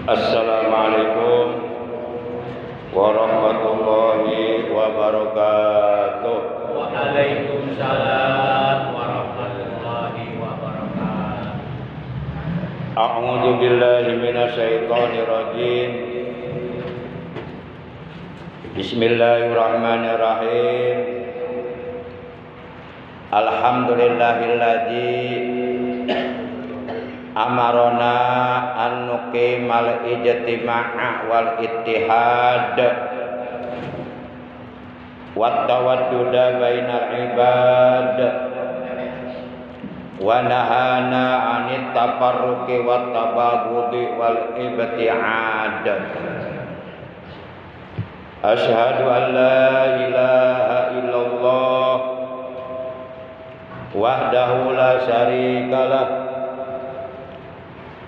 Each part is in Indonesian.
Assalamualaikum warahmatullahi wabarakatuh. Waalaikumsalam warahmatullahi wabarakatuh. A'udzu billahi minasyaitonir rajim. Bismillahirrahmanirrahim. Alhamdulillahilladzi amarona an nuqimal ijtima'a wal ittihad wat tawadduda bainal ibad wa nahana 'anit tafarruqi wat tabaghudi wal ibti'ad. Asyhadu an la ilaha illallah wahdahu la syarikalah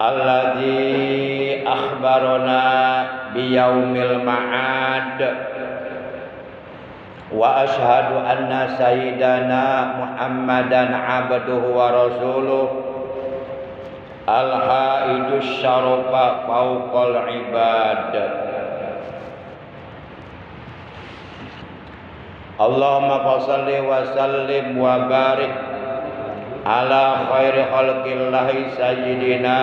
alladzi akhbarana biyaumil ma'ad wa asyhadu anna sayyidana Muhammadan abduhu wa rasuluh al-haidus syarafa fawqal ibad. Allahumma shalli wa sallim wa barik ala khairi khalqillahi sayyidina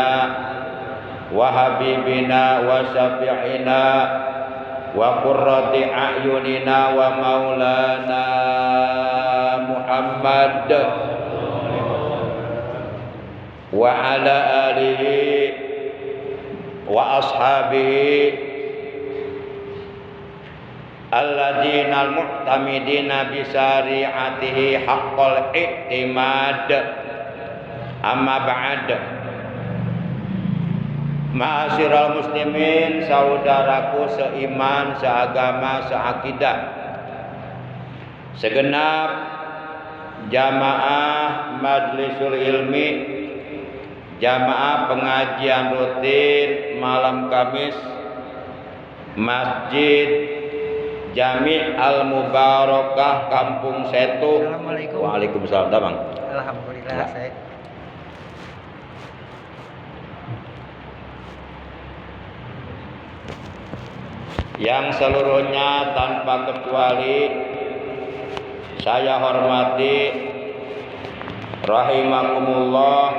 wa habibina wa syafi'ina wa qurrati a'yunina wa maulana Muhammad wa ala alihi wa ashabihi alladzina al-mu'tamidina bi syari'atihi haqqal i'timad. Amma ba'd. Ma'asyiral muslimin, saudaraku seiman, seagama, seakidah, segenap jamaah majlisul ilmi, jamaah pengajian rutin malam Kamis Masjid Jami' Al-Mubarakah Kampung Setu. Assalamualaikum. Waalaikumsalam, Bang. Alhamdulillah Ya. saya. Yang seluruhnya tanpa kecuali saya hormati, rahimakumullah,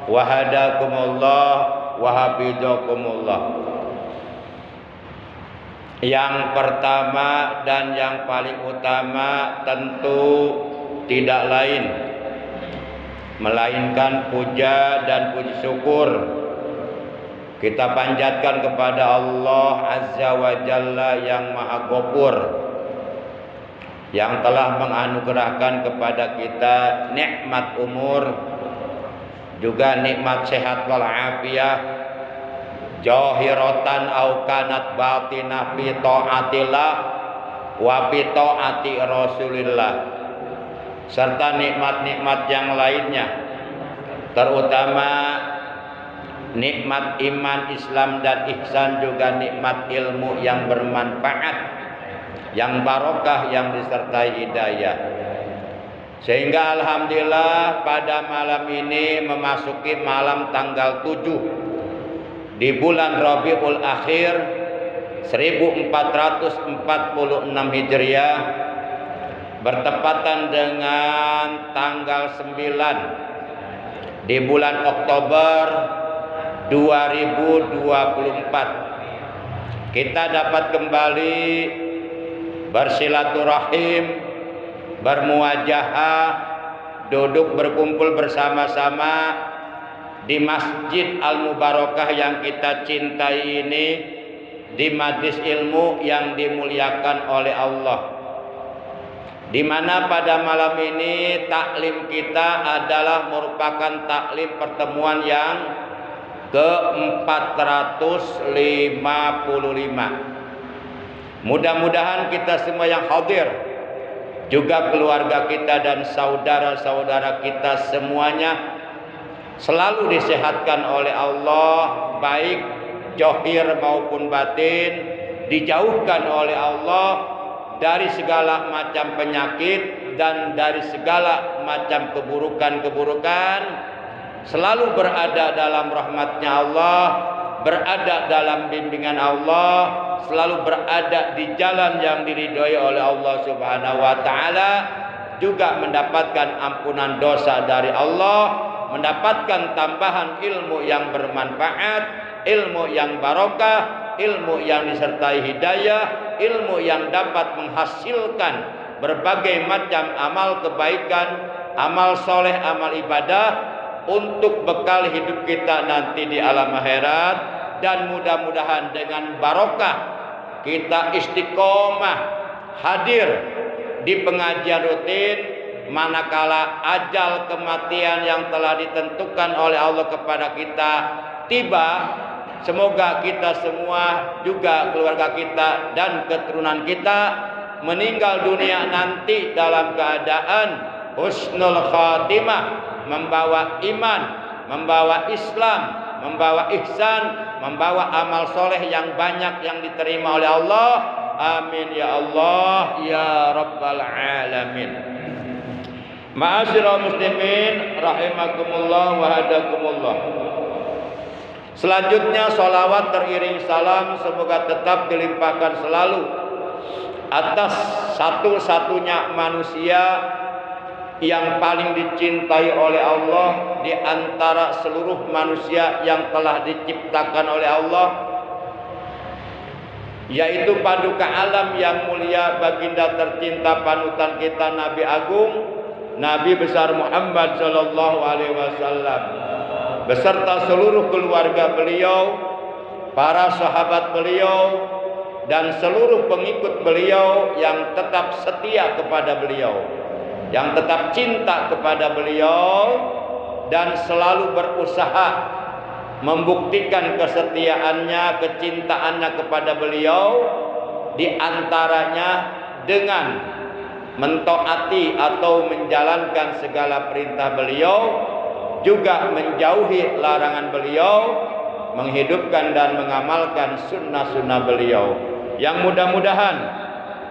wahadakumullah, wahabidakumullah. Yang pertama dan yang paling utama tentu tidak lain melainkan puja dan puji syukur kita panjatkan kepada Allah Azza wa Jalla yang Maha Ghafur, yang telah menganugerahkan kepada kita nikmat umur, juga nikmat sehat wal afiyah, jahiratan au kanat batinah fi taatillah wa fi taati Rasulillah, serta nikmat-nikmat yang lainnya, terutama nikmat iman, Islam dan ihsan, juga nikmat ilmu yang bermanfaat, yang barokah, yang disertai hidayah. Sehingga alhamdulillah pada malam ini memasuki malam tanggal 7 di bulan Rabiul Akhir 1446 Hijriah, bertepatan dengan tanggal 9 di bulan Oktober 2024, kita dapat kembali bersilaturahim, bermuajahah, duduk berkumpul bersama-sama di Masjid Al-Mubarakah yang kita cintai ini, di majlis ilmu yang dimuliakan oleh Allah, di mana pada malam ini taklim kita adalah merupakan taklim pertemuan yang ke-455. Mudah-mudahan kita semua yang hadir, juga keluarga kita dan saudara-saudara kita semuanya selalu disehatkan oleh Allah, baik zahir maupun batin, dijauhkan oleh Allah dari segala macam penyakit dan dari segala macam keburukan-keburukan, selalu berada dalam rahmatnya Allah, berada dalam bimbingan Allah, selalu berada di jalan yang diridhoi oleh Allah Subhanahu wa taala, juga mendapatkan ampunan dosa dari Allah, mendapatkan tambahan ilmu yang bermanfaat, ilmu yang barokah, ilmu yang disertai hidayah, ilmu yang dapat menghasilkan berbagai macam amal kebaikan, amal soleh, amal ibadah untuk bekal hidup kita nanti di alam akhirat. Dan mudah-mudahan dengan barokah kita istiqomah hadir di pengajian rutin, manakala ajal kematian yang telah ditentukan oleh Allah kepada kita tiba, semoga kita semua, juga keluarga kita dan keturunan kita meninggal dunia nanti dalam keadaan husnul khatimah, membawa iman, membawa Islam, membawa ihsan, membawa amal soleh yang banyak yang diterima oleh Allah. Amin ya Allah ya Rabbal Alamin. Ma'asyiral muslimin rahimakumullah wa hadakumullah. Selanjutnya salawat teriring salam semoga tetap dilimpahkan selalu atas satu-satunya manusia yang paling dicintai oleh Allah di antara seluruh manusia yang telah diciptakan oleh Allah, yaitu paduka alam yang mulia, baginda tercinta panutan kita, Nabi Agung, Nabi besar Muhammad sallallahu alaihi wasallam, beserta seluruh keluarga beliau, para sahabat beliau, dan seluruh pengikut beliau yang tetap setia kepada beliau, yang tetap cinta kepada beliau, dan selalu berusaha membuktikan kesetiaannya, kecintaannya kepada beliau, di antaranya dengan mentaati atau menjalankan segala perintah beliau, juga menjauhi larangan beliau, menghidupkan dan mengamalkan sunnah-sunnah beliau. Yang mudah-mudahan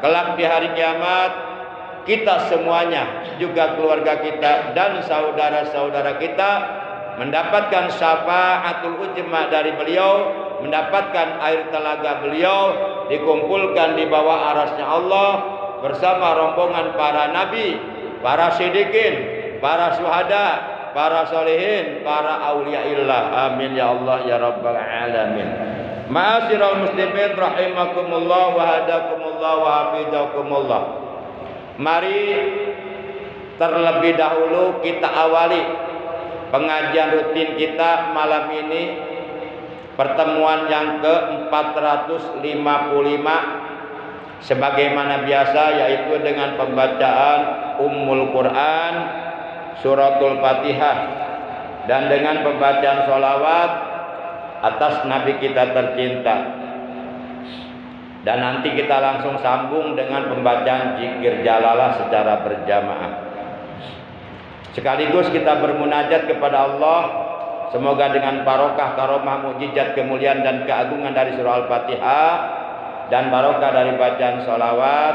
kelak di hari kiamat kita semuanya, juga keluarga kita dan saudara-saudara kita, mendapatkan syafaatul ujma dari beliau, mendapatkan air telaga beliau, dikumpulkan di bawah arasnya Allah bersama rombongan para nabi, para siddiqin, para syuhada, para solehin, para auliaillah. Amin ya Allah ya Rabbal Alamin. Ma'asyiral muslimin rahimakumullah wa hadakumullah wa hafizakumullah. Mari terlebih dahulu kita awali pengajian rutin kita malam ini, pertemuan yang ke-455 sebagaimana biasa, yaitu dengan pembacaan Ummul Quran, Suratul Fatihah, dan dengan pembacaan sholawat atas Nabi kita tercinta. Dan nanti kita langsung sambung dengan pembacaan zikir jalalah secara berjamaah. Sekaligus kita bermunajat kepada Allah, semoga dengan barokah, karomah, mukjizat, kemuliaan dan keagungan dari surah Al-Fatihah, dan barokah dari bacaan sholawat,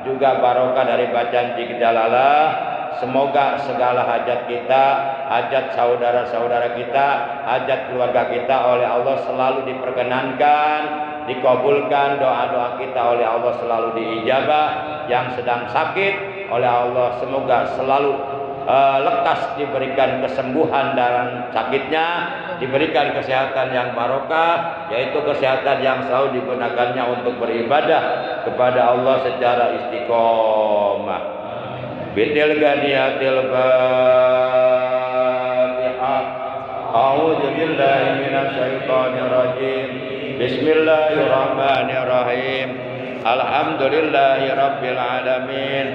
juga barokah dari bacaan zikir jalalah, semoga segala hajat kita, hajat saudara-saudara kita, hajat keluarga kita oleh Allah selalu diperkenankan, dikabulkan, doa-doa kita oleh Allah selalu diijabah. Yang sedang sakit oleh Allah semoga selalu lekas diberikan kesembuhan dalam sakitnya, diberikan kesehatan yang barokah, yaitu kesehatan yang selalu digunakannya untuk beribadah kepada Allah secara istiqomah. Bitil ganiyatil Fatihah. A'udzu billahi minasyaitonir rajim. Bismillahirrahmanirrahim. Alhamdulillahi rabbil alamin.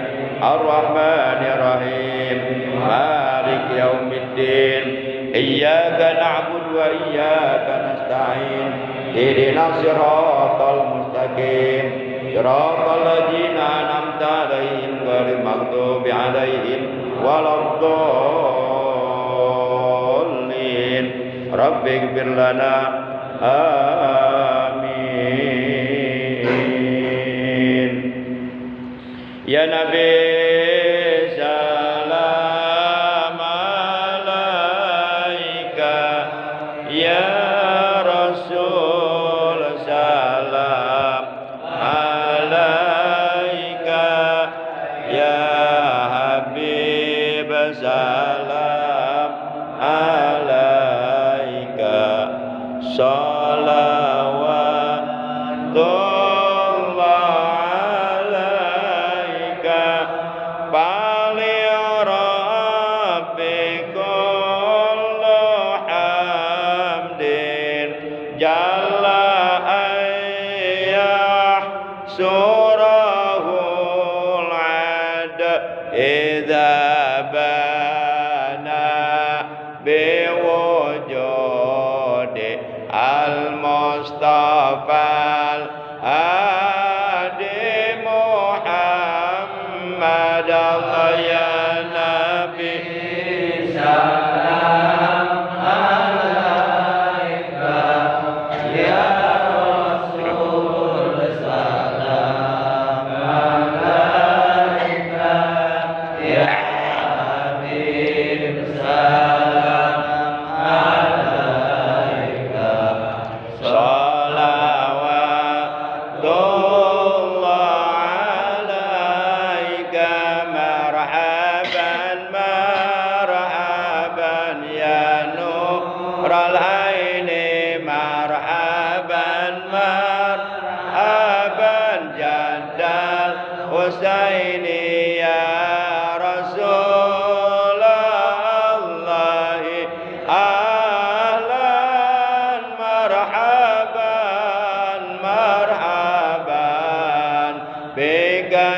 Ar-Rahmanir Rahim. Maliki yaumiddin. Iyyaka na'budu wa iyyaka nasta'in. Ihdinas siratal mustaqim. Siratal ladzina an'amta 'alaihim ghairil maghdubi 'alaihim waladdallin. Rabbighfir lana. Amin. Ya Nabi salam alaika, ya Rasul Habib salam alaika salawatullah alaika bali rabbikul hamdin jalla ayyah surahul ad idza bana biwujudi al-mustafa al-hadi Muhammad Allah ya Nabi salam alaika ya Rasul salam alaika ya Habib salam alaika salawatullah alaika marhaban marhaban ya nural aini marhaban marhaban jaddal husaini ya Rasulullah ahlan marhaban marhaban bika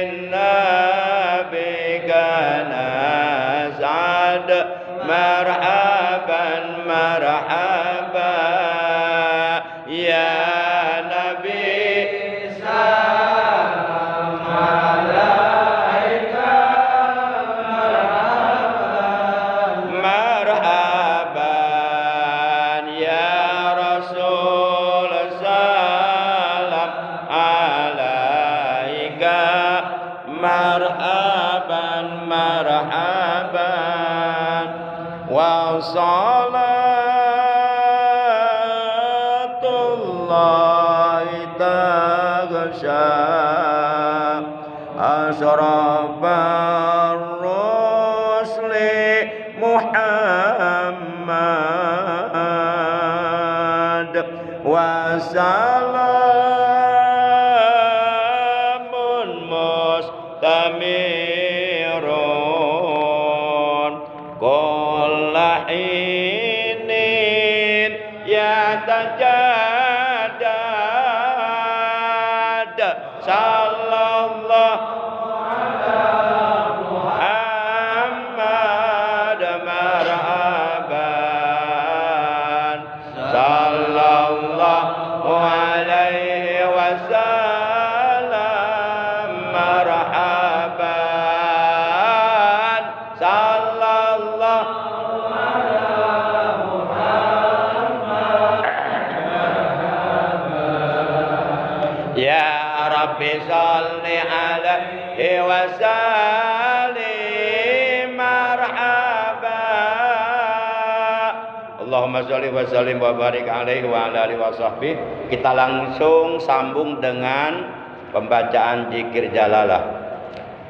inna bika nas'ad marhaban marhaban ya Nabi salam alaika marhaban ya Rasul salam alaika marhaban marhaban wa salatullahi taghsha ashrafar rusli Muhammad wa salamun mustamirun kullahinin ya tajaddad sallallahu Muhammad marhaban sallallahu alaihi wasallam marhaban sallallahu ya Rabbi salli alaihi wasallim marhaban Allahumma sholli wa sallim wa barik alaihi wa ala alihi wa sahbihi. Kita langsung sambung dengan pembacaan zikir jalalah.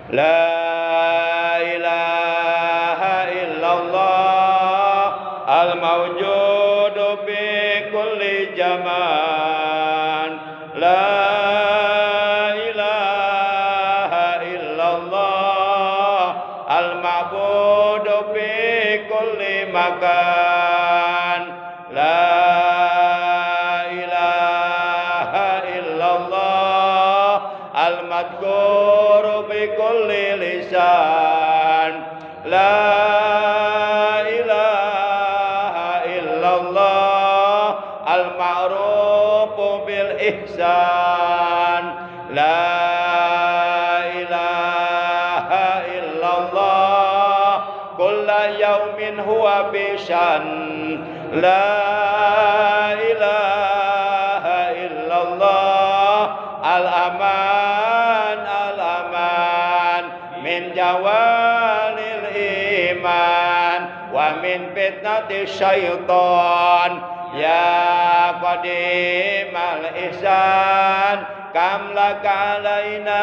La ilaha illallah al-mawjudu bi kulli zaman. La ilaha illallah al-ma'budu bi kulli makan. La ilaha illallah al-madhkuru bi kulli lisan. La ilaha illallah al-ma'rufu bil ihsan. La ilaha illallah kulla yaumin huwa bishan. La ilaha illallah al-aman al-aman min jawalil iman wa min fitnati syaitan. Ya qadimal ihsan kam laka alaina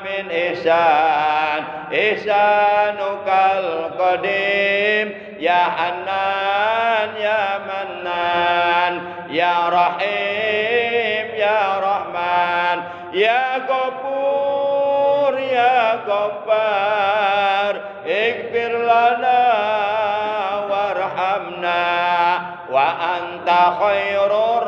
min ihsan ihsanukal qadim ya Hanan ya Mannan ya Rahim ya Rahman ya Ghafur ya Ghaffar ighfir lana warhamna wa anta khairur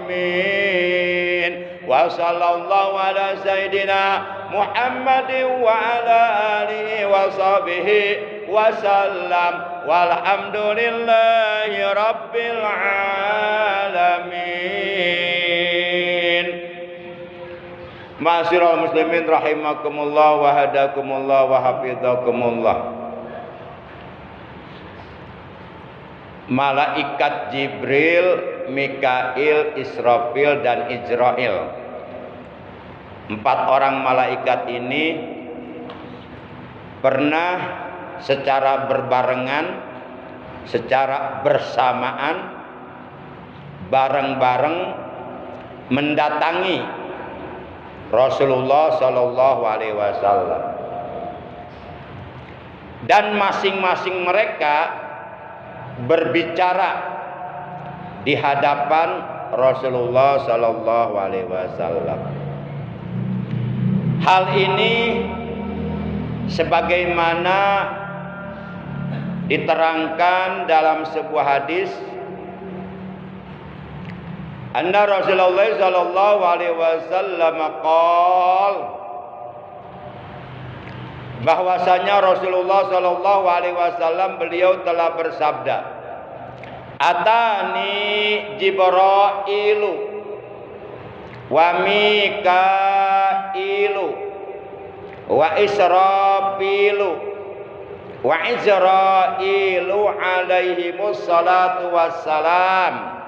rahimin wa sallallahu ala sayyidina Muhammadin wa ala alihi wa sahbihi wa sallam walhamdulillahi rabbil alamin. Ma'asyiral muslimin rahimakumullah wa hadakumullah wa hafizakumullah. Malaikat Jibril, Mikail, Israfil dan Ijrail. 4 orang malaikat ini pernah secara berbarengan, secara bersamaan, bareng-bareng mendatangi Rasulullah Shallallahu Alaihi Wasallam, dan masing-masing mereka berbicara di hadapan Rasulullah Shallallahu Alaihi Wasallam. Hal ini sebagaimana diterangkan dalam sebuah hadis, anna Rasulullah sallallahu alaihi wasallam qaal, bahwasanya Rasulullah sallallahu alaihi wasallam beliau telah bersabda, atani Jibrailu wa Mikailu wa Israfilu wa Ijrailu alaihimus salatu wassalam.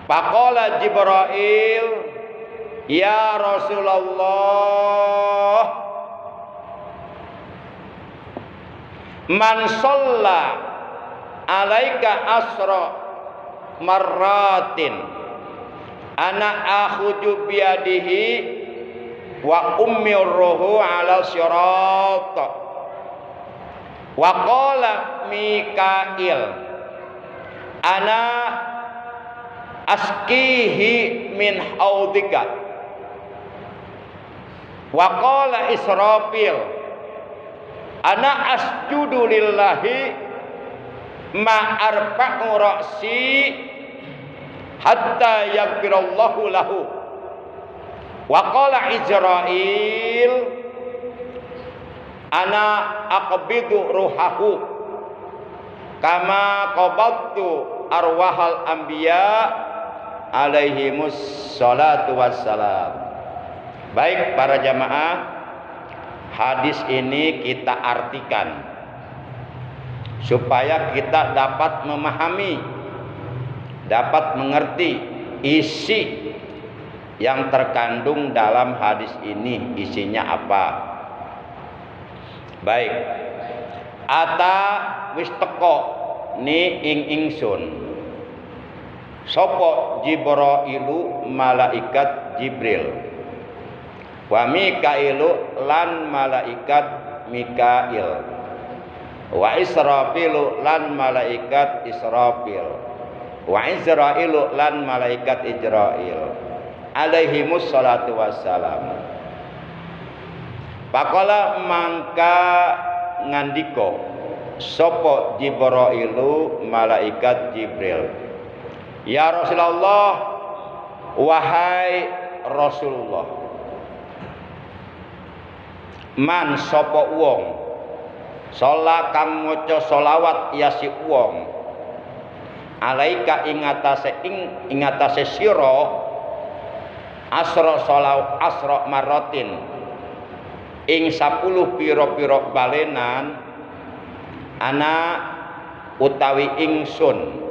Faqala Jibrail, ya Rasulullah, man shalla alaika asra marratin ana akhuju biyadihi wa ummiruhu ala sirat. Wa qala Mikail, ana askihi min haudika. Wa qala Israfil, ana asjudu lillahi ma arfa'u ra'si hatta yaghfirallahu lahu. Wa qala Ijrail, ana aqbidu ruhahu kama qabadtu arwahal anbiya alaihimus salatu wassalam. Baik para jamaah, hadis ini kita artikan supaya kita dapat memahami, dapat mengerti isi yang terkandung dalam hadis ini, isinya apa. Baik, ata wis teko ni ing ingsun sapa Jibrailu, malaikat Jibril, wa Mikailu lan malaikat Mikail, wa Israfilu lan malaikat Israfil, wa Ijrailu lan malaikat Ijrail alaihimus salatu wassalam. Pakola mangka ngandiko sapa Jibrailu, malaikat Jibril, ya Rasulullah, wahai Rasulullah, man sapa wong sholat kang maca sholawat ya si wong alaika ingatase sira asra marratin ing 10 pira-pira balenan, ana utawi ingsun,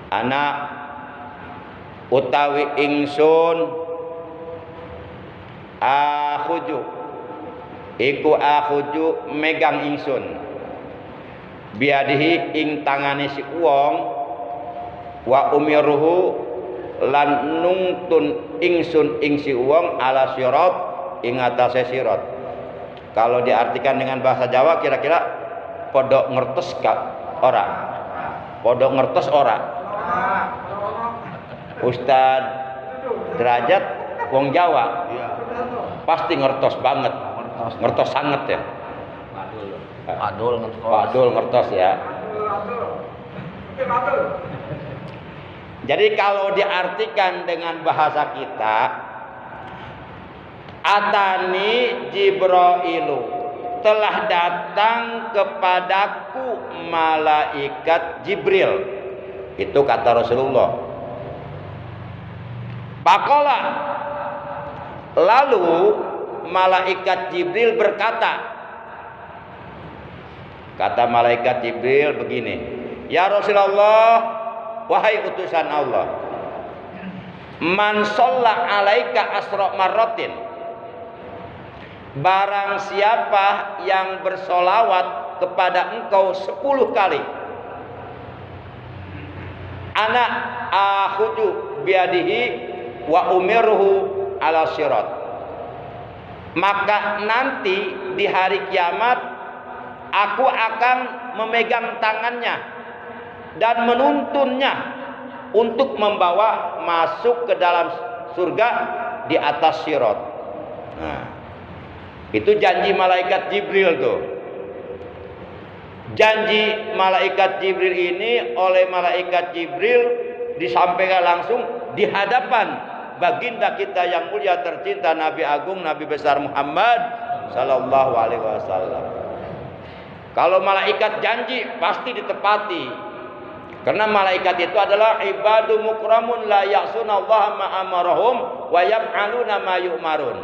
ana utawi ingsun akhuju iku akhuju megang ingsun biadihi ing tangane si wong wa umiruhu lan nungtun ingsun ing si wong ala sirat ing atase sirat. Kalau diartikan dengan bahasa Jawa kira-kira podok ngertos gak ora? Podok ngertos ora? Ustad Derajat wong Jawa. Pasti ngertos banget. Ngertos sangat ya. Padul ngertos. Padul ngertos ya. Jadi kalau diartikan dengan bahasa kita, atani Jibrailu, telah datang kepadaku malaikat Jibril. Itu kata Rasulullah. Pakola, lalu malaikat Jibril berkata, kata malaikat Jibril begini, ya Rasulullah, wahai utusan Allah, man sholla alaika asra marratin, barang siapa yang bersolawat kepada engkau 10 kali, ana akhudu biadihi wa umiruhu ala sirat, maka nanti di hari kiamat aku akan memegang tangannya dan menuntunnya untuk membawa masuk ke dalam surga di atas sirat. Nah, itu janji malaikat Jibril tuh. Janji malaikat Jibril ini oleh malaikat Jibril disampaikan langsung di hadapan baginda kita yang mulia tercinta, Nabi Agung, Nabi besar Muhammad sallallahu alaihi wasallam. Kalau malaikat janji pasti ditepati. Karena malaikat itu adalah ibadu mukramun la ya'sunallaha ma amarahum wa yaf'aluna ma yu'marun.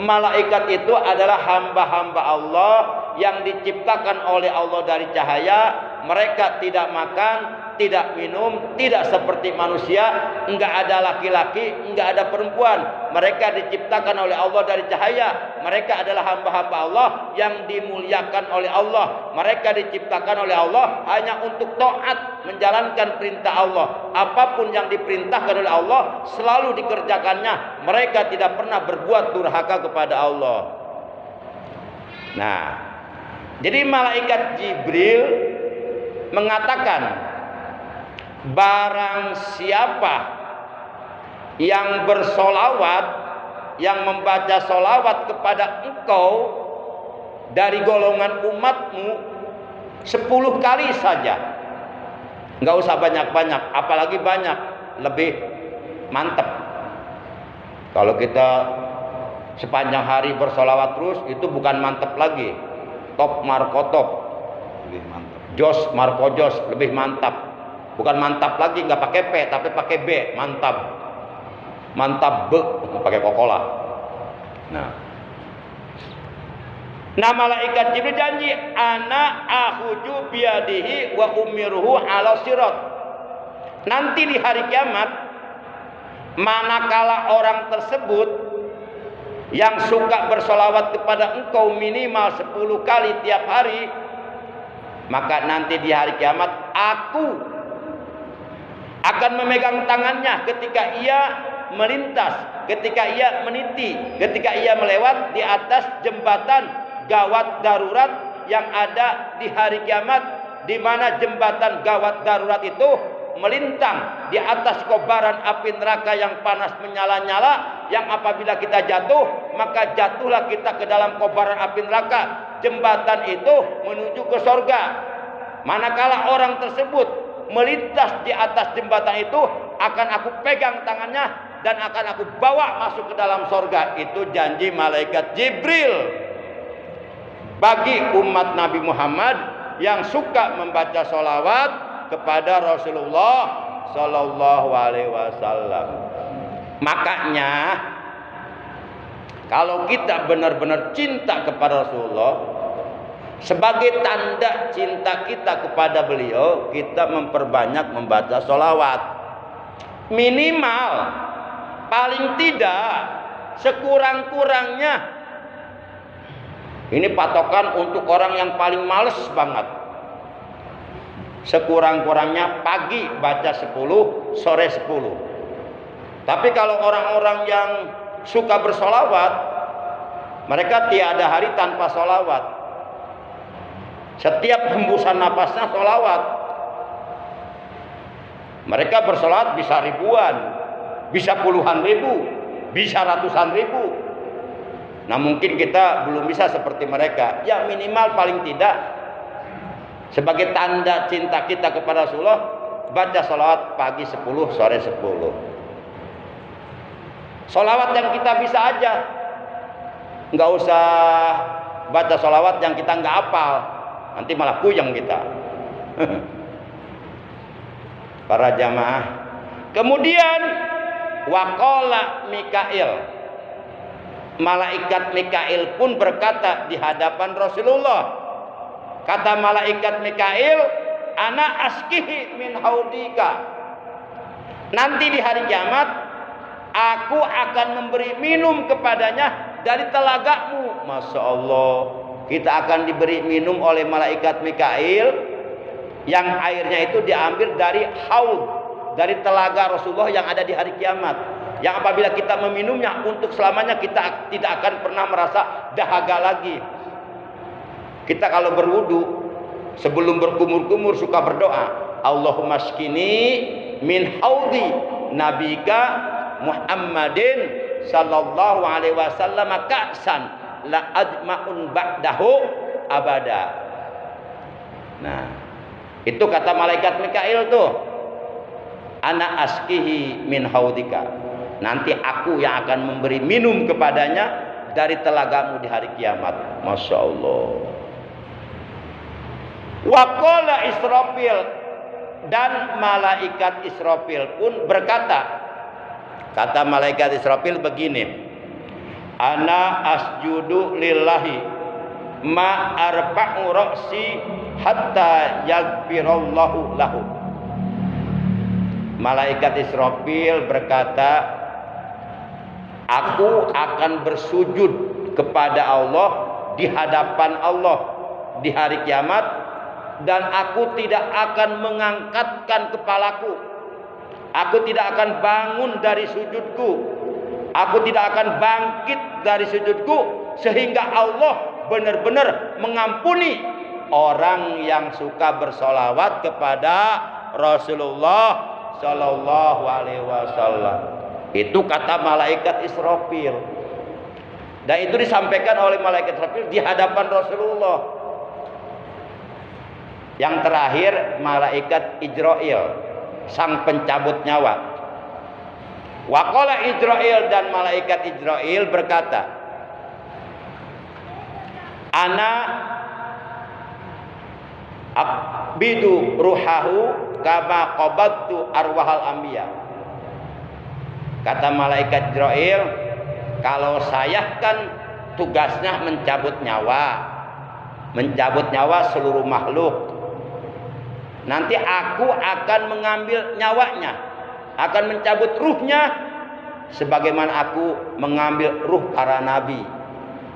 Malaikat itu adalah hamba-hamba Allah yang diciptakan oleh Allah dari cahaya. Mereka tidak makan, tidak minum, tidak seperti manusia, enggak ada laki-laki, enggak ada perempuan. Mereka diciptakan oleh Allah dari cahaya. Mereka adalah hamba-hamba Allah yang dimuliakan oleh Allah. Mereka diciptakan oleh Allah hanya untuk taat, menjalankan perintah Allah. Apapun yang diperintahkan oleh Allah selalu dikerjakannya. Mereka tidak pernah berbuat durhaka kepada Allah. Nah, jadi malaikat Jibril mengatakan, barang siapa yang bersolawat, yang membaca solawat kepada engkau dari golongan umatmu 10 kali saja, nggak usah banyak-banyak, apalagi banyak lebih mantap. Kalau kita sepanjang hari bersolawat terus, itu bukan mantap lagi, top markotop, lebih mantap. Jos Marco Jos lebih mantap. Bukan mantap lagi, nggak pakai P tapi pakai B, mantap. Mantap B pakai Coca-Cola. Nah, malaikat Jibril janji, ana akhuju biadihi wa umiruhu ala sirat. Nanti di hari kiamat, manakala orang tersebut yang suka bersolawat kepada engkau minimal 10 kali tiap hari, maka nanti di hari kiamat aku akan memegang tangannya ketika ia melintas, ketika ia meniti, ketika ia melewat di atas jembatan gawat darurat yang ada di hari kiamat, di mana jembatan gawat darurat itu melintang di atas kobaran api neraka yang panas menyala-nyala, yang apabila kita jatuh maka jatuhlah kita ke dalam kobaran api neraka. Jembatan itu menuju ke sorga. Manakala orang tersebut melintas di atas jembatan itu, akan aku pegang tangannya dan akan aku bawa masuk ke dalam sorga. Itu janji malaikat Jibril bagi umat Nabi Muhammad yang suka membaca sholawat kepada Rasulullah Sallallahu Alaihi Wasallam. Makanya kalau kita benar-benar cinta kepada Rasulullah, sebagai tanda cinta kita kepada beliau, kita memperbanyak membaca sholawat. Minimal, paling tidak, sekurang-kurangnya. Ini patokan untuk orang yang paling males banget. sekurang-kurangnya pagi baca 10, sore 10. Tapi kalau orang-orang yang suka bersolawat, mereka tiada hari tanpa solawat. Setiap hembusan napasnya solawat. Mereka bersolawat bisa ribuan, bisa puluhan ribu, bisa ratusan ribu. Nah mungkin kita belum bisa seperti mereka. Ya minimal paling tidak sebagai tanda cinta kita kepada Rasulullah, baca solawat pagi 10, sore 10. Solawat yang kita bisa aja, nggak usah baca solawat yang kita nggak hafal, nanti malah puyeng kita. Para jamaah. Kemudian waqala Mikail, malaikat Mikail pun berkata di hadapan Rasulullah. Kata malaikat Mikail, ana askihi min haudika. Nanti di hari kiamat aku akan memberi minum kepadanya dari telagamu. Masya Allah, kita akan diberi minum oleh malaikat Mikail yang airnya itu diambil dari haud, dari telaga Rasulullah yang ada di hari kiamat, yang apabila kita meminumnya untuk selamanya kita tidak akan pernah merasa dahaga lagi. Kita kalau berwudu sebelum berkumur-kumur suka berdoa, Allahumma shkini min haudi nabika Muhammadin sallallahu alaihi wasallam ka'san la ajma'un ba'dahu abada. Nah, itu kata malaikat Mikail tuh, ana askihi min haudika. Nanti aku yang akan memberi minum kepadanya dari telagamu di hari kiamat. Masya Allah. Waqala Israfil, dan malaikat Israfil pun berkata, kata malaikat Israfil begini, ana asjudu lillahi ma arba'u ra'si hatta yaghfirallahu lahu. Malaikat Israfil berkata, aku akan bersujud kepada Allah di hadapan Allah di hari kiamat, dan aku tidak akan mengangkatkan kepalaku. Aku tidak akan bangun dari sujudku. Aku tidak akan bangkit dari sujudku sehingga Allah benar-benar mengampuni orang yang suka bersolawat kepada Rasulullah Shallallahu Alaihi Wasallam. Itu kata malaikat Israfil. Dan itu disampaikan oleh malaikat Israfil di hadapan Rasulullah. Yang terakhir malaikat Ijrail, sang pencabut nyawa. Waqala Ijrail, dan malaikat Ijrail berkata, ana bidu ruhahu kama qabattu arwahal anbiya. Kata malaikat Ijrail, kalau saya kan tugasnya mencabut nyawa seluruh makhluk. Nanti aku akan mengambil nyawanya, akan mencabut ruhnya, sebagaimana aku mengambil ruh para nabi.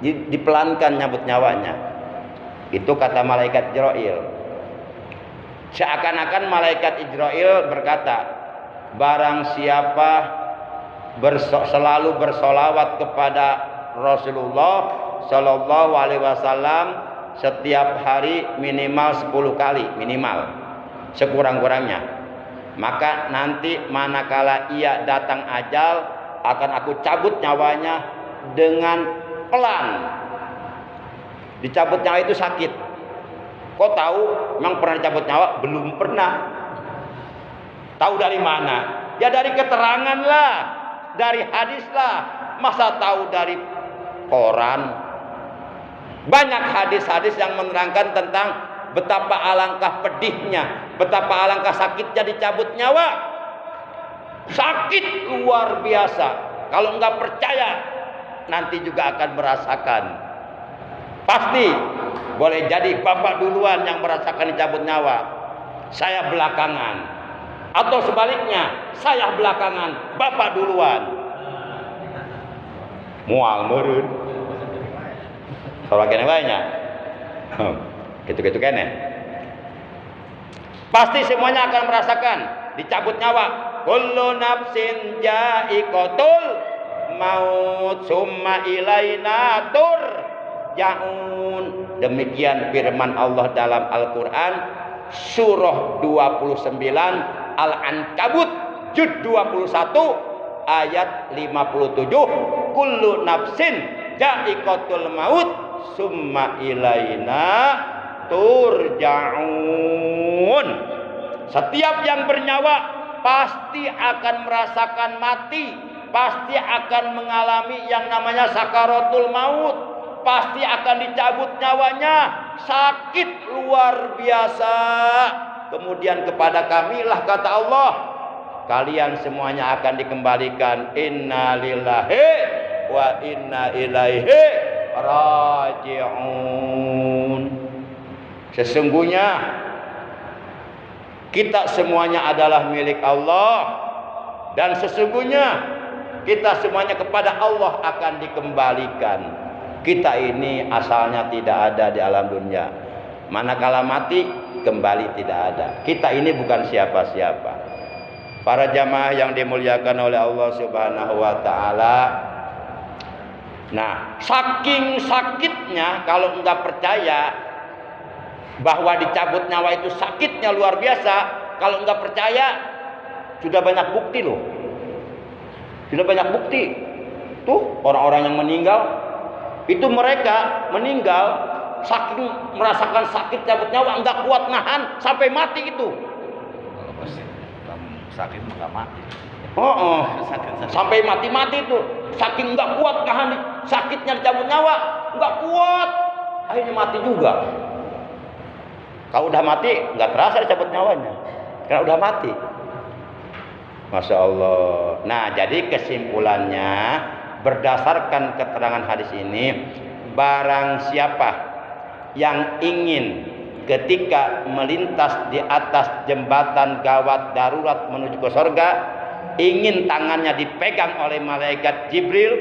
Dipelankan nyabut nyawanya. Itu kata malaikat Ijrail. Seakan-akan malaikat Ijrail berkata, barang siapa selalu bersolawat kepada Rasulullah Shallallahu Alaihi Wasallam setiap hari minimal 10 kali, minimal, sekurang-kurangnya, maka nanti manakala ia datang ajal, akan aku cabut nyawanya dengan pelan. Dicabut nyawa itu sakit. Kok tahu? Memang pernah dicabut nyawa? Belum pernah. Tahu dari mana? Ya dari keterangan lah, dari hadis lah. Masa tahu dari koran? Banyak hadis-hadis yang menerangkan tentang betapa alangkah pedihnya, betapa alangkah sakitnya dicabut nyawa. Sakit luar biasa. Kalau enggak percaya, nanti juga akan merasakan. Pasti. Boleh jadi bapak duluan yang merasakan dicabut nyawa, saya belakangan. Atau sebaliknya, saya belakangan, bapak duluan. Mual meureun. Soalnya kene banyak. Gitu-gitu kene. Pasti semuanya akan merasakan dicabut nyawa. Kullu nafsin ja'iqatul maut summa ilaina turja'un. Demikian firman Allah dalam Al-Qur'an surah 29 Al-Ankabut juz 21 ayat 57. Kullu nafsin ja'iqatul maut summa ilaina turja'un. Setiap yang bernyawa pasti akan merasakan mati, pasti akan mengalami yang namanya sakaratul maut, pasti akan dicabut nyawanya, sakit luar biasa. Kemudian kepada kamilah kata Allah, kalian semuanya akan dikembalikan. Inna lillahi wa inna ilaihi raji'un. Sesungguhnya kita semuanya adalah milik Allah, dan sesungguhnya kita semuanya kepada Allah akan dikembalikan. Kita ini asalnya tidak ada di alam dunia. Manakala mati kembali tidak ada. Kita ini bukan siapa-siapa. Para jamaah yang dimuliakan oleh Allah Subhanahu wa taala. Nah, saking sakitnya kalau enggak percaya bahwa dicabut nyawa itu sakitnya luar biasa, kalau enggak percaya, sudah banyak bukti loh. Sudah banyak bukti. Tuh orang-orang yang meninggal, itu mereka meninggal saking merasakan sakit cabut nyawa, enggak kuat nahan sampai mati itu. Sakit enggak mati. Sampai mati-mati itu. Saking enggak kuat nahan sakitnya cabut nyawa, enggak kuat, akhirnya mati juga. Kalau udah mati nggak terasa dicabut nyawanya, karena udah mati. Masya Allah. Nah, jadi kesimpulannya berdasarkan keterangan hadis ini, barang siapa yang ingin ketika melintas di atas jembatan gawat darurat menuju ke surga, ingin tangannya dipegang oleh malaikat Jibril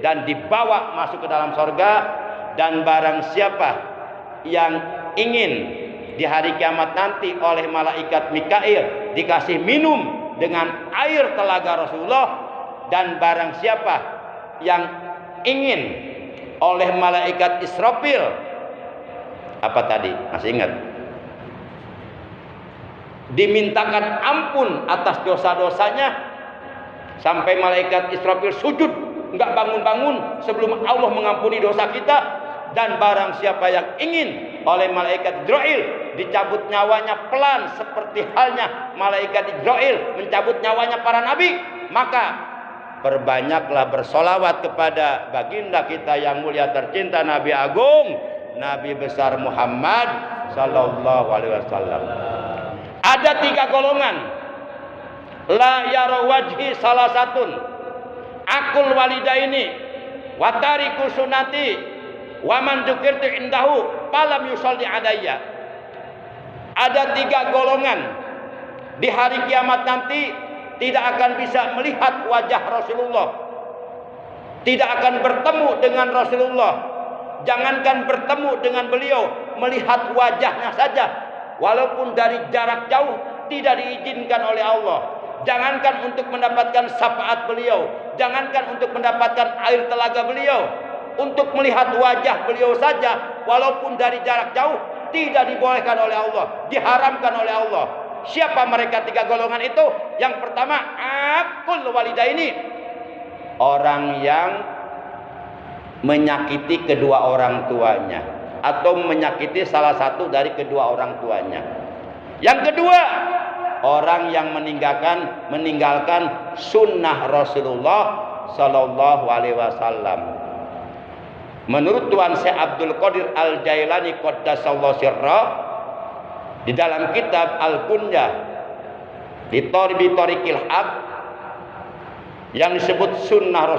dan dibawa masuk ke dalam surga, dan barang siapa yang ingin di hari kiamat nanti oleh malaikat Mikail dikasih minum dengan air telaga Rasulullah, dan barang siapa yang ingin oleh malaikat Israfil, apa tadi masih ingat, dimintakan ampun atas dosa-dosanya sampai malaikat Israfil sujud nggak bangun-bangun sebelum Allah mengampuni dosa kita. Dan barang siapa yang ingin oleh malaikat Jibril dicabut nyawanya pelan seperti halnya malaikat Jibril mencabut nyawanya para nabi, maka perbanyaklah bersolawat kepada baginda kita yang mulia tercinta, Nabi Agung, Nabi besar Muhammad Sallallahu Alaihi Wasallam. Ada 3 golongan. La yara wajhi salah satun, akul walidaini, watariku sunati, waman dzukirtu indahu falam yusalli alayya. Ada 3 golongan di hari kiamat nanti tidak akan bisa melihat wajah Rasulullah, tidak akan bertemu dengan Rasulullah. Jangankan bertemu dengan beliau, melihat wajahnya saja walaupun dari jarak jauh tidak diizinkan oleh Allah. Jangankan untuk mendapatkan syafaat beliau, jangankan untuk mendapatkan air telaga beliau, untuk melihat wajah beliau saja walaupun dari jarak jauh tidak dibolehkan oleh Allah, diharamkan oleh Allah. Siapa mereka 3 golongan itu? Yang pertama, aqul walidaini, orang yang menyakiti kedua orang tuanya atau menyakiti salah satu dari kedua orang tuanya. Yang kedua, orang yang meninggalkan sunnah Rasulullah Sallallahu Alaihi Wasallam. Menurut Tuan Syekh Abdul Qadir Al-Jailani Qaddasallahu sirra, di dalam kitab Al-Kunyah di Tariqil Haq, yang disebut sunnah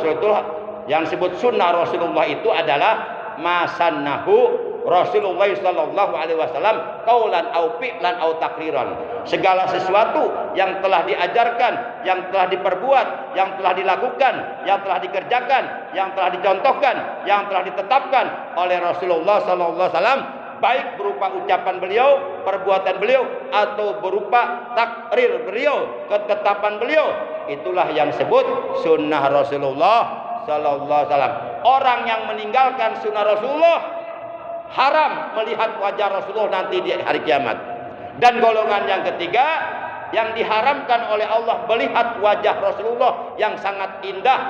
Rasulullah itu adalah masannahu Rasulullah sallallahu alaihi wasallam qaulan au fi'lan au takriran. Segala sesuatu yang telah diajarkan, yang telah diperbuat, yang telah dilakukan, yang telah dikerjakan, yang telah dicontohkan, yang telah ditetapkan oleh Rasulullah sallallahu alaihi wasallam, baik berupa ucapan beliau, perbuatan beliau, atau berupa takrir beliau, ketetapan beliau. Itulah yang disebut sunnah Rasulullah sallallahu alaihi wasallam. Orang yang meninggalkan sunnah Rasulullah haram melihat wajah Rasulullah nanti di hari kiamat. Dan golongan yang ketiga, yang diharamkan oleh Allah melihat wajah Rasulullah yang sangat indah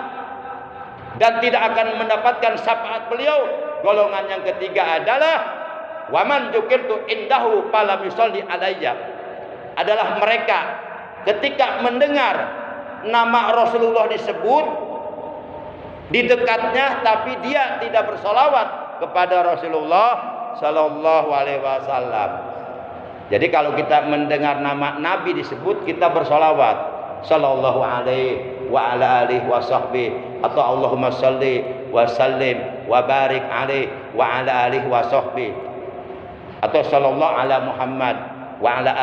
dan tidak akan mendapatkan syafaat beliau. Golongan yang ketiga adalah waman dzukirtu indahu falam yusalli alayya, adalah mereka ketika mendengar nama Rasulullah disebut di dekatnya tapi dia tidak bersolawat kepada Rasulullah sallallahu alaihi wasallam. Jadi kalau kita mendengar nama Nabi disebut, kita bersolawat sallallahu alaihi wa ala alihi wa sahbihi, atau Allahumma salli wa sallim wa barik alaihi wa ala alihi wa sahbihi, atau sallallahu ala Muhammad wa ala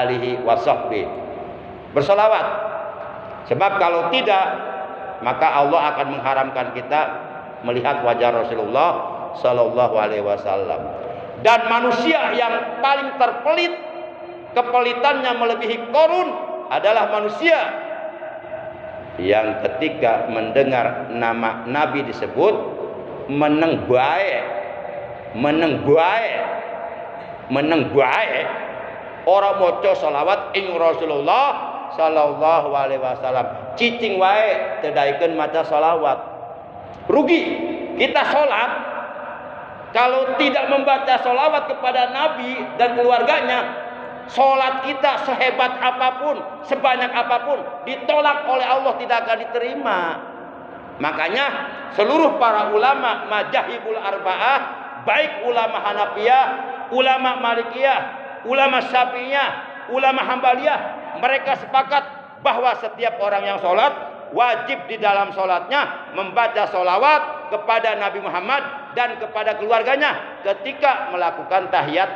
alihi wa sahbihi. Bersolawat. Sebab kalau tidak, maka Allah akan mengharamkan kita melihat wajah Rasulullah sallallahu alaihi wasallam. Dan manusia yang paling terpelit, kepelitannya melebihi korun, adalah manusia yang ketika mendengar nama Nabi disebut meneng bae orang maca selawat ing Rasulullah sallallahu alaihi wasallam, cicing wae tedaikeun maca selawat. Rugi kita sholat kalau tidak membaca sholawat kepada Nabi dan keluarganya. Sholat kita sehebat apapun, sebanyak apapun, ditolak oleh Allah, tidak akan diterima. Makanya seluruh para ulama mazhabul arba'ah, baik ulama Hanafiyah, ulama Malikiyah, ulama Syafi'iyah, ulama Hambaliyah, mereka sepakat bahwa setiap orang yang sholat wajib di dalam sholatnya membaca sholawat kepada Nabi Muhammad dan kepada keluarganya ketika melakukan tahiyat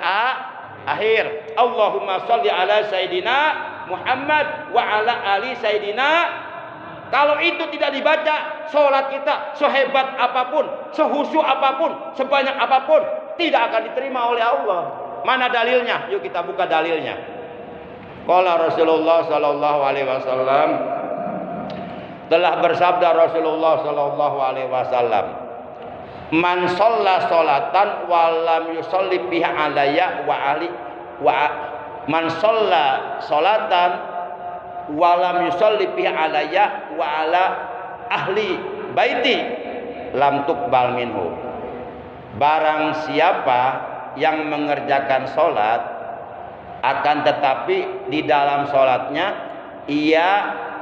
akhir. Allahumma sholli ala Sayyidina Muhammad wa ala ali Sayyidina. Kalau itu tidak dibaca, sholat kita sehebat apapun, sehusyuk apapun, sebanyak apapun, tidak akan diterima oleh Allah. Mana dalilnya? Yuk kita buka dalilnya. Qala Rasulullah sallallahu alaihi wasallam, telah bersabda Rasulullah sallallahu alaihi wasallam, man shalla sholatan wa lam yusalli biha alayya wa ali wa man shalla sholatan wa lam yusalli biha alayya wa ala ahli baiti lam tuqbal minhu. Barang siapa yang mengerjakan sholat akan tetapi di dalam sholatnya ia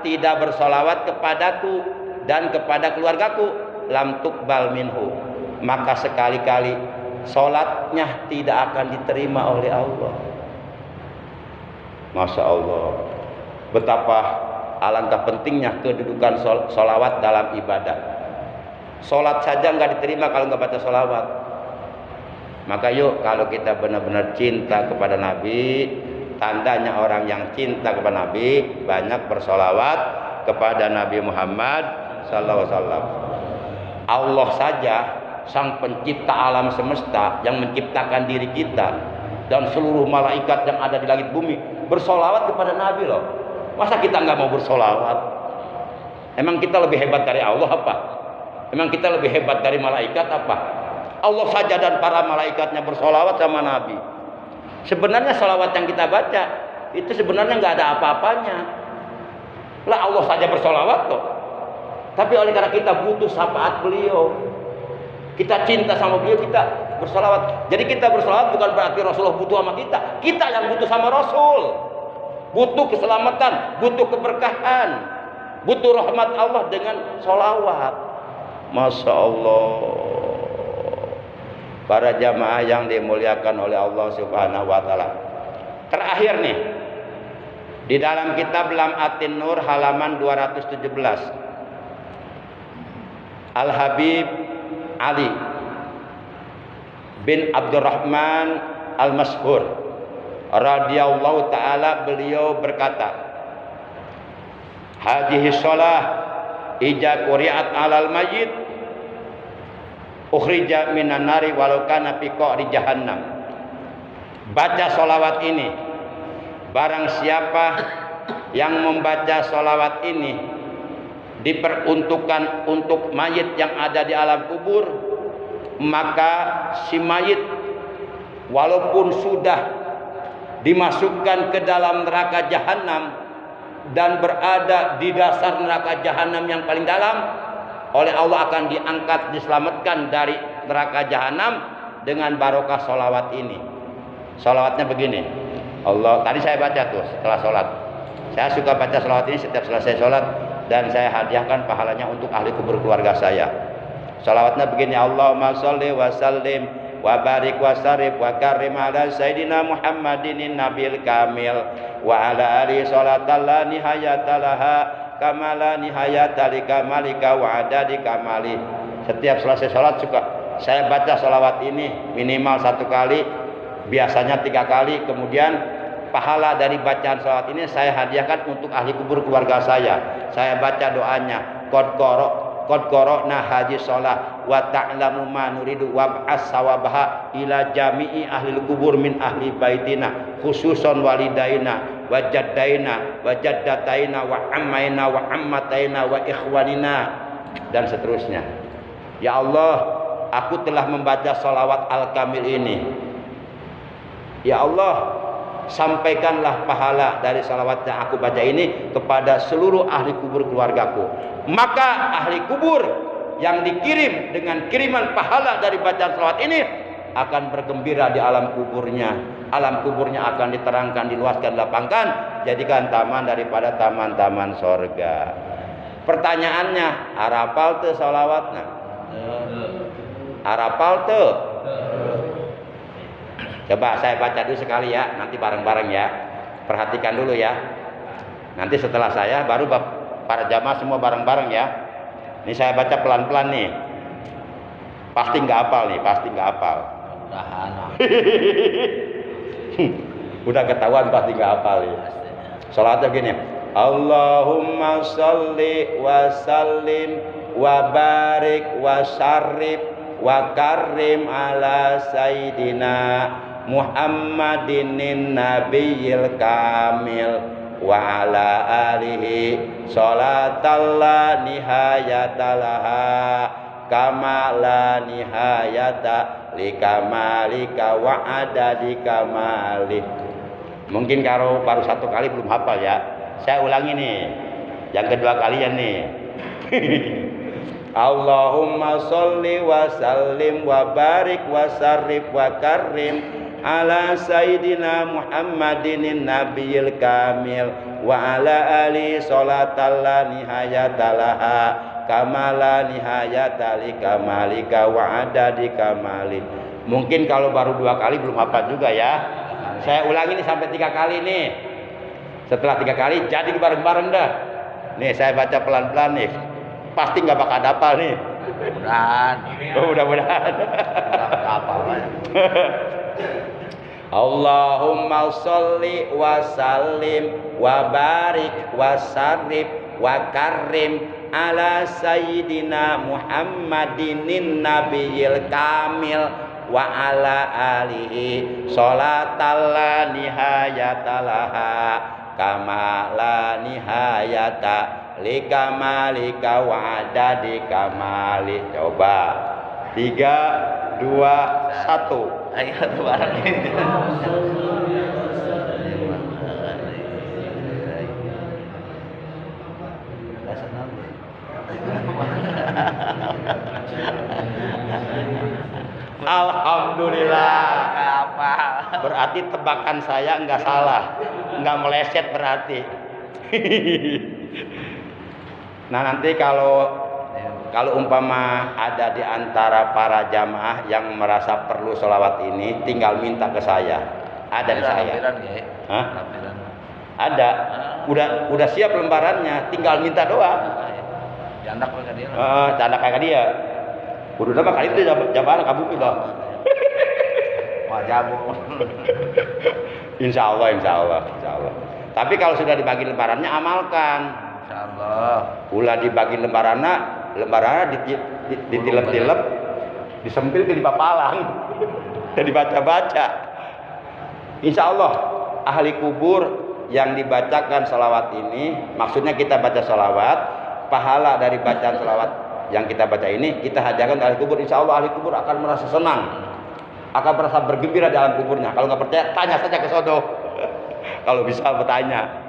tidak bersolawat kepadaku dan kepada keluargaku, lam tuqbal minhu, maka sekali-kali sholatnya tidak akan diterima oleh Allah. Masya Allah, betapa alangkah pentingnya kedudukan sholawat dalam ibadah. Sholat saja nggak diterima kalau nggak baca sholawat. Maka yuk, kalau kita benar-benar cinta kepada Nabi, tandanya orang yang cinta kepada Nabi banyak bersolawat kepada Nabi Muhammad sallallahu alaihi wasallam. Allah saja, sang pencipta alam semesta yang menciptakan diri kita dan seluruh malaikat yang ada di langit bumi bersolawat kepada Nabi loh. Masa kita nggak mau bersolawat? Emang kita lebih hebat dari Allah apa? Emang kita lebih hebat dari malaikat apa? Allah saja dan para malaikatnya bersolawat sama Nabi. Sebenarnya sholawat yang kita baca itu sebenarnya nggak ada apa-apanya. Lah Allah saja bersolawat kok. Tapi oleh karena kita butuh syafaat beliau, kita cinta sama beliau, kita bersolawat. Jadi kita bersolawat bukan berarti Rasulullah butuh sama kita. Kita yang butuh sama Rasul. Butuh keselamatan, butuh keberkahan, butuh rahmat Allah dengan sholawat. Masya Allah. Para jamaah yang dimuliakan oleh Allah Subhanahu wa taala. Terakhir nih, di dalam kitab Lam'atin Nur halaman 217, Al-Habib Ali bin Abdurrahman Al-Mashhur radhiyallahu taala, beliau berkata, hadhihi shalah ija quri'at 'alal mayyit ukhrija minan nari walau kana fi qa'ri jahannam. Baca solawat ini, barang siapa yang membaca solawat ini diperuntukkan untuk mayit yang ada di alam kubur, maka si mayit walaupun sudah dimasukkan ke dalam neraka jahanam dan berada di dasar neraka jahanam yang paling dalam, oleh Allah akan diangkat, diselamatkan dari neraka jahanam dengan barokah solawat ini. Solawatnya begini, Allah, tadi saya baca tuh setelah sholat. Saya suka baca solawat ini setiap selesai sholat, dan saya hadiahkan pahalanya untuk ahli kubur keluarga saya. Solawatnya begini, Allahumma sholli wa sallim wa barik wa sarif wa karim ala sayyidina Muhammadin nabil kamil wa ala alihi sholatan la nihayatalaha kamala nihayatalika malika wa adadi kamali. Setiap selesai sholat suka saya baca solawat ini minimal 1 kali, biasanya 3 kali. Kemudian pahala dari bacaan solawat ini saya hadiahkan untuk ahli kubur keluarga saya. Saya baca doanya, qad qara'na haji sholah wa ta'lamu ma nuridu wa as-sawabaha ila jami'i ahli kubur min ahli baitina khususon walidaina wa jaddaina wa jaddataina wa ammaina wa ammataina wa ikhwanina, dan seterusnya. Ya Allah, aku telah membaca sholawat al-kamil ini. Ya Allah, sampaikanlah pahala dari salawat yang aku baca ini kepada seluruh ahli kubur keluargaku. Maka ahli kubur yang dikirim dengan kiriman pahala dari bacaan salawat ini akan bergembira di alam kuburnya. Alam kuburnya akan diterangkan, diluaskan, dilapangkan, jadikan taman daripada taman-taman sorga. Pertanyaannya, arapal teu salawatna? Arapal teu? Coba saya baca dulu sekali ya, nanti bareng-bareng ya. Perhatikan dulu ya. Nanti setelah saya baru para jamaah semua bareng-bareng ya. Ini saya baca pelan-pelan nih. Pasti nggak hafal nih, pasti nggak hafal. Udah ketahuan pasti nggak hafal ya. Salatnya gini. Allahumma sholli wa sallim wa barik wa syarif wa karim ala sayyidina Muhammadin nabiyil kamil wa ala alihi sholatan la nihayatalaha kama la nihayata likamalika wa adadi kamalik. Mungkin kalau baru 1 kali belum hafal ya, saya ulangi nih yang kedua kalian nih. Allahumma sholli wa sallim wa barik wa sarif wa karim ala sayyidina Muhammadin nabiyil kamil wa ala ali sholatan la nihayatalaha kamala nihayata likamalika wa adadi kamali. Mungkin kalau baru 2 kali belum hafal juga ya. Saya ulangi nih sampai 3 kali nih. Setelah 3 kali jadi bareng-bareng dah. Nih saya baca pelan-pelan nih. Pasti nggak bakal hafal nih. Mudah-mudahan. Oh, mudah-mudahan. Allahumma sholli wa sallim wa barik wa sarif wa karim ala sayyidina Muhammadin nabiyil kamil wa ala alihi sholatan la nihayatalaha kama la nihayata likamalika wa adadi kamali. Coba 3, 2, 1. Ayo bareng ini. Alhamdulillah. Apa? Berarti tebakan saya enggak salah, enggak meleset berarti. Nah nanti kalau umpama ada di antara para jamaah yang merasa perlu sholawat ini, tinggal minta ke saya. Ada di saya. Hah? Ada. Udah siap lembarannya, tinggal minta doang. Jandak kayak dia. Jandak kayak dia. Udah nama kali itu jamaah kabur itu. Wah jamu. Insya Allah. Tapi kalau sudah dibagi lembarannya amalkan. Insyaallah. Ulah dibagi lembarannya ditilep-tilep, disempil di papalang dan dibaca-baca. Insya Allah ahli kubur yang dibacakan sholawat ini, maksudnya kita baca sholawat, pahala dari bacaan sholawat yang kita baca ini kita hadiahkan ke ahli kubur. Insya Allah ahli kubur akan merasa senang, akan merasa bergembira dalam kuburnya. Kalau nggak percaya tanya saja ke sono kalau bisa bertanya.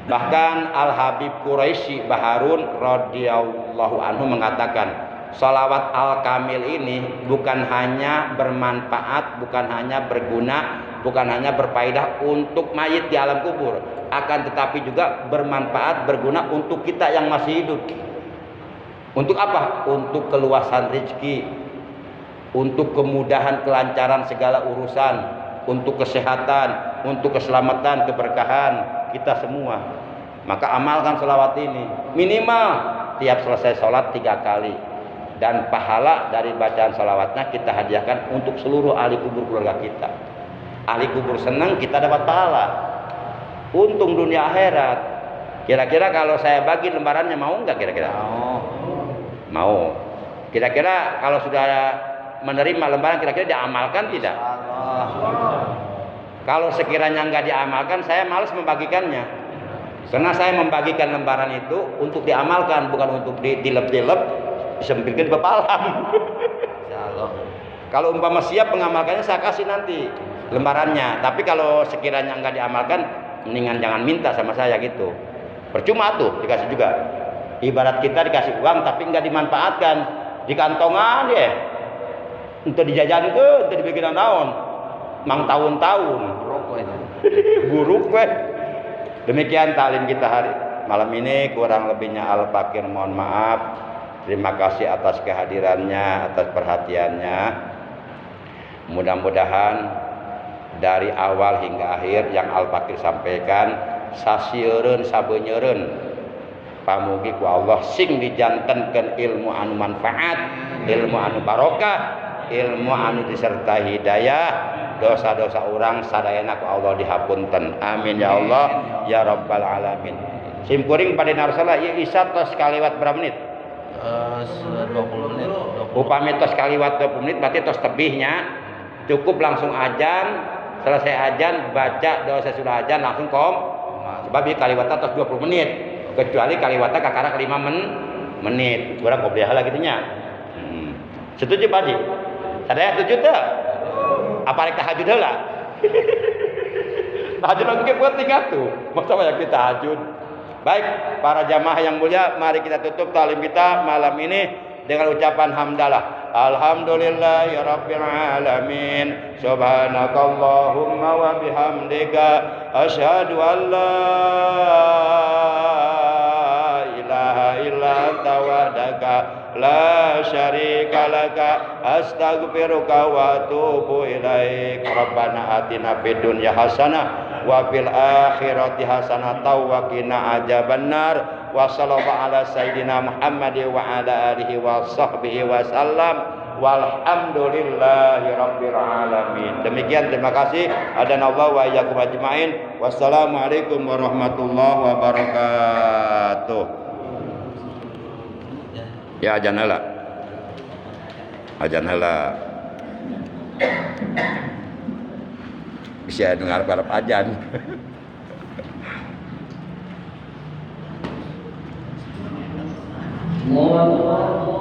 Bahkan Al Habib Quraisy Baharun radhiyallahu anhu mengatakan, sholawat Al Kamil ini bukan hanya bermanfaat, bukan hanya berguna, bukan hanya berfaedah untuk mayit di alam kubur, akan tetapi juga bermanfaat, berguna untuk kita yang masih hidup. Untuk apa? Untuk keluasan rezeki, untuk kemudahan kelancaran segala urusan, untuk kesehatan, untuk keselamatan, keberkahan kita semua. Maka amalkan sholawat ini minimal tiap selesai sholat 3 kali, dan pahala dari bacaan sholawatnya kita hadiahkan untuk seluruh ahli kubur keluarga kita. Ahli kubur senang, kita dapat pahala, untung dunia akhirat. Kira-kira kalau saya bagi lembarannya mau nggak kira-kira? Mau. Kira-kira kalau sudah menerima lembaran kira-kira diamalkan tidak? Kalau sekiranya nggak diamalkan, saya malas membagikannya. Karena saya membagikan lembaran itu untuk diamalkan, bukan untuk dilep-dilep, disempilkan bepalang. Kalau umpama siap mengamalkannya, saya kasih nanti lembarannya. Tapi kalau sekiranya nggak diamalkan, mendingan jangan minta sama saya gitu. Percuma tuh dikasih juga. Ibarat kita dikasih uang tapi nggak dimanfaatkan, di kantongan ya. Untuk dijajan ke, untuk dibikin tahun, mang tahun-tahun, buruk weh. Demikian taklim kita hari malam ini, kurang lebihnya Al Fakir mohon maaf. Terima kasih atas kehadirannya, atas perhatiannya. Mudah-mudahan dari awal hingga akhir yang Al Fakir sampaikan sasieun sabeunyeun pamugi ku Allah sing dijantenkeun ilmu anu manfaat, ilmu anu barokah, ilmu anu disertai hidayah, dosa-dosa orang sadayana ku Allah dihapunten. Amin ya Allah ya rabbal alamin. Simkuring pada narsala ieu isya tos kaliwat berapa menit? 20 menit. Upami tos kaliwat 20 menit berarti tos tebihnya cukup langsung ajan. Selesai ajan baca doa sesudah ajan langsung sebab ieu kaliwatna tos 20 menit. Kecuali kaliwatna kakara 5 menit. Urang gobleh heula kitu nya. Setuju Pak Haji? Sadaya setuju teu? Apa rek tahajud heula? Tahajud lagi penting atuh. Masa banyak kita tahajud. Baik, para jamaah yang mulia, mari kita tutup taklim kita malam ini dengan ucapan hamdalah. Alhamdulillahirabbil alamin. Subhanakallahumma wa bihamdika asyhadu an la ilaha illa anta wahdaka la syarika laka astaghfiruka wa atubu ilaik. Rabbana atina fid dunya hasanah wa fil akhirati hasanah wa qina adzabannar. Wa sallallahu ala sayyidina Muhammad wa ala alihi wa sahbihi wa sallam. Walhamdulillahi rabbil alamin. Demikian, terima kasih. Adanallahu wa iyyakum ajmain. Wassalamualaikum warahmatullahi wabarakatuh. Ya ajan heula. Ajan heula. Bisa dengar para ajan. Allahu